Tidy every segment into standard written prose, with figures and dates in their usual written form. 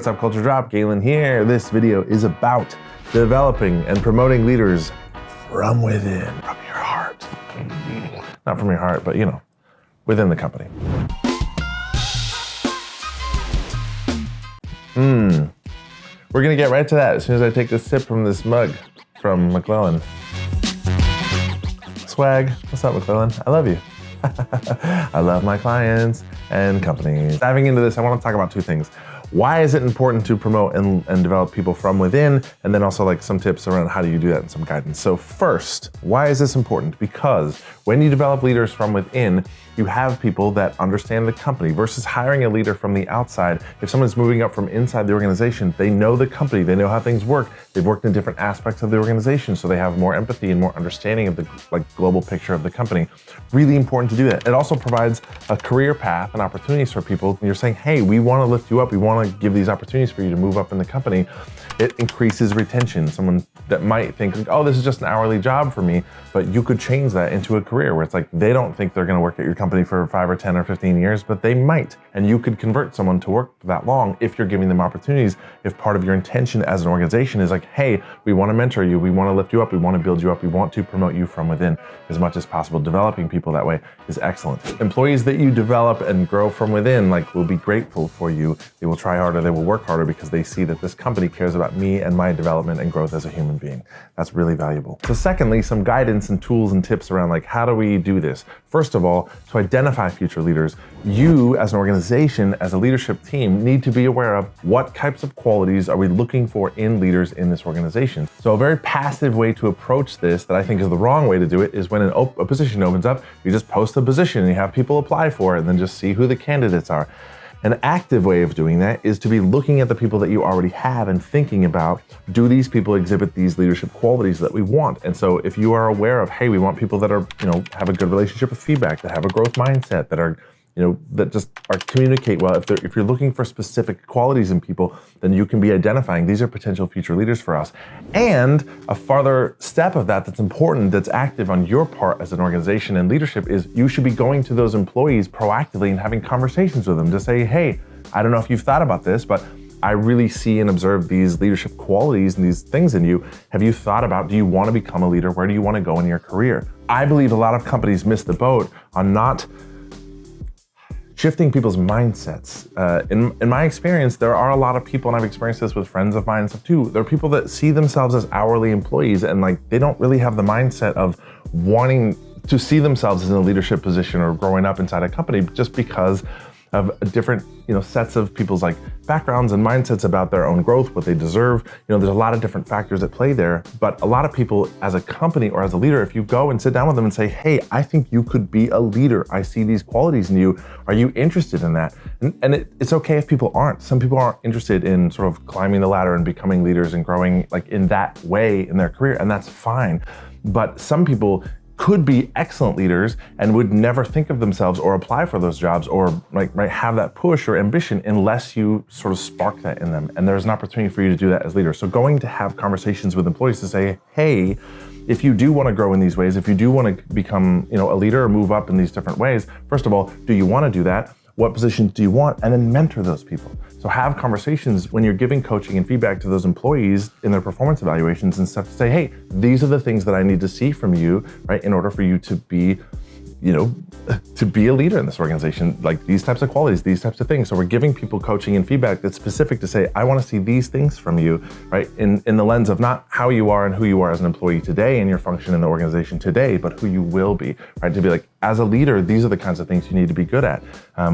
what's up, Culture Drop? Galen here. This video is about developing and promoting leaders from within, from your heart. Not from your heart, but you know, within the company. We're gonna get right to that as soon as I take this sip from this mug from McClellan. Swag, what's up, McClellan? I love you. I love my clients and companies. Diving into this, I want to talk about two things. Why is it important to promote and develop people from within? And then also like some tips around how do you do that and some guidance. So first, why is this important? Because when you develop leaders from within, you have people that understand the company versus hiring a leader from the outside. If someone's moving up from inside the organization, they know the company, they know how things work. They've worked in different aspects of the organization, so they have more empathy and more understanding of the global picture of the company. Really important to do that. It also provides a career path and opportunities for people. You're saying, hey, we want to lift you up. We want to give these opportunities for you to move up in the company. It increases retention. Someone that might think, oh, this is just an hourly job for me, but you could change that into a career where it's like, they don't think they're going to work at your company for 5 or 10 or 15 years, but they might. And you could convert someone to work that long if you're giving them opportunities. If part of your intention as an organization is like, hey, we want to mentor you, we want to lift you up, we want to build you up, we want to promote you from within as much as possible. Developing people that way is excellent. Employees that you develop and grow from within will be grateful for you. They will try harder, they will work harder because they see that this company cares about me and my development and growth as a human being. That's really valuable. So secondly, some guidance and tools and tips around how do we do this? First of all, to identify future leaders, you as an organization, as a leadership team, need to be aware of what types of qualities are we looking for in leaders in this organization. So a very passive way to approach this that I think is the wrong way to do it is when a position opens up, you just post a position and you have people apply for it and then just see who the candidates are. An active way of doing that is to be looking at the people that you already have and thinking about, do these people exhibit these leadership qualities that we want? And so if you are aware of, hey, we want people that are, have a good relationship with feedback, that have a growth mindset, that are, that just communicate well. If you're looking for specific qualities in people, then you can be identifying these are potential future leaders for us. And a farther step of that's important, that's active on your part as an organization and leadership is you should be going to those employees proactively and having conversations with them to say, hey, I don't know if you've thought about this, but I really see and observe these leadership qualities and these things in you. Have you thought about, do you want to become a leader? Where do you want to go in your career? I believe a lot of companies miss the boat on not shifting people's mindsets. In my experience, there are a lot of people, and I've experienced this with friends of mine and stuff too, there are people that see themselves as hourly employees and they don't really have the mindset of wanting to see themselves in a leadership position or growing up inside a company just because of different sets of people's backgrounds and mindsets about their own growth, what they deserve. There's a lot of different factors at play there, but a lot of people as a company or as a leader, if you go and sit down with them and say, hey, I think you could be a leader. I see these qualities in you. Are you interested in that? And it's okay if people aren't. Some people aren't interested in sort of climbing the ladder and becoming leaders and growing in that way in their career, and that's fine. But some people could be excellent leaders and would never think of themselves or apply for those jobs or have that push or ambition unless you sort of spark that in them. And there's an opportunity for you to do that as leaders. So going to have conversations with employees to say, hey, if you do want to grow in these ways, if you do want to become a leader or move up in these different ways, first of all, do you want to do that? What positions do you want? And then mentor those people. So have conversations when you're giving coaching and feedback to those employees in their performance evaluations and stuff to say, hey, these are the things that I need to see from you, right? In order for you to be, to be a leader in this organization, these types of qualities, these types of things. So we're giving people coaching and feedback that's specific to say, I want to see these things from you, right? In the lens of not how you are and who you are as an employee today and your function in the organization today, but who you will be, right? To be as a leader, these are the kinds of things you need to be good at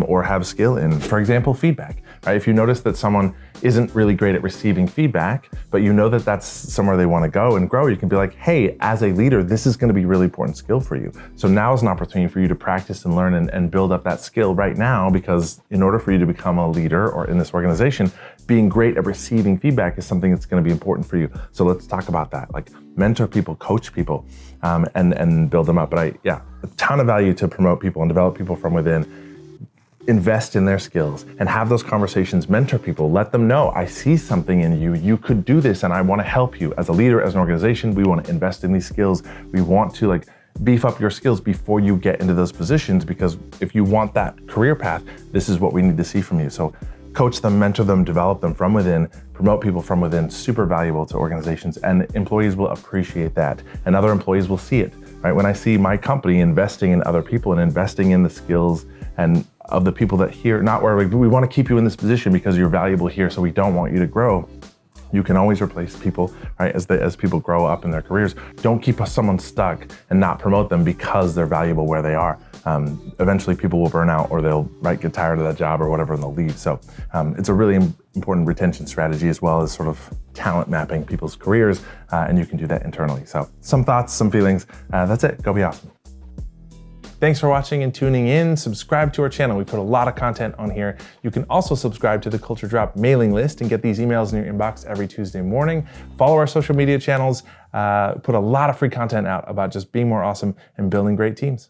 or have skill in. For example, feedback, right? If you notice that someone isn't really great at receiving feedback, but you know that that's somewhere they want to go and grow, you can be like, hey, as a leader, this is going to be a really important skill for you. So now is an opportunity for you to practice and learn and build up that skill right now, because in order for you to become a leader or in this organization, being great at receiving feedback is something that's going to be important for you. So let's talk about that. Mentor people, coach people, and build them up. But a ton of value to promote people and develop people from within. Invest in their skills and have those conversations, mentor people, let them know, I see something in you, you could do this and I want to help you. As a leader, as an organization, we want to invest in these skills. We want to beef up your skills before you get into those positions, because if you want that career path, this is what we need to see from you. So coach them, mentor them, develop them from within, promote people from within, super valuable to organizations, and employees will appreciate that, and other employees will see it, right? When I see my company investing in other people and investing in the skills and of the people that here, not where we want to keep you in this position because you're valuable here, so we don't want you to grow. You can always replace people, right? As people grow up in their careers. Don't keep someone stuck and not promote them because they're valuable where they are. Eventually people will burn out, or they'll get tired of that job or whatever, and they'll leave. So it's a really important retention strategy, as well as sort of talent mapping people's careers, and you can do that internally. So some thoughts, some feelings. That's it. Go be awesome. Thanks for watching and tuning in. Subscribe to our channel. We put a lot of content on here. You can also subscribe to the Culture Drop mailing list and get these emails in your inbox every Tuesday morning. Follow our social media channels. Put a lot of free content out about just being more awesome and building great teams.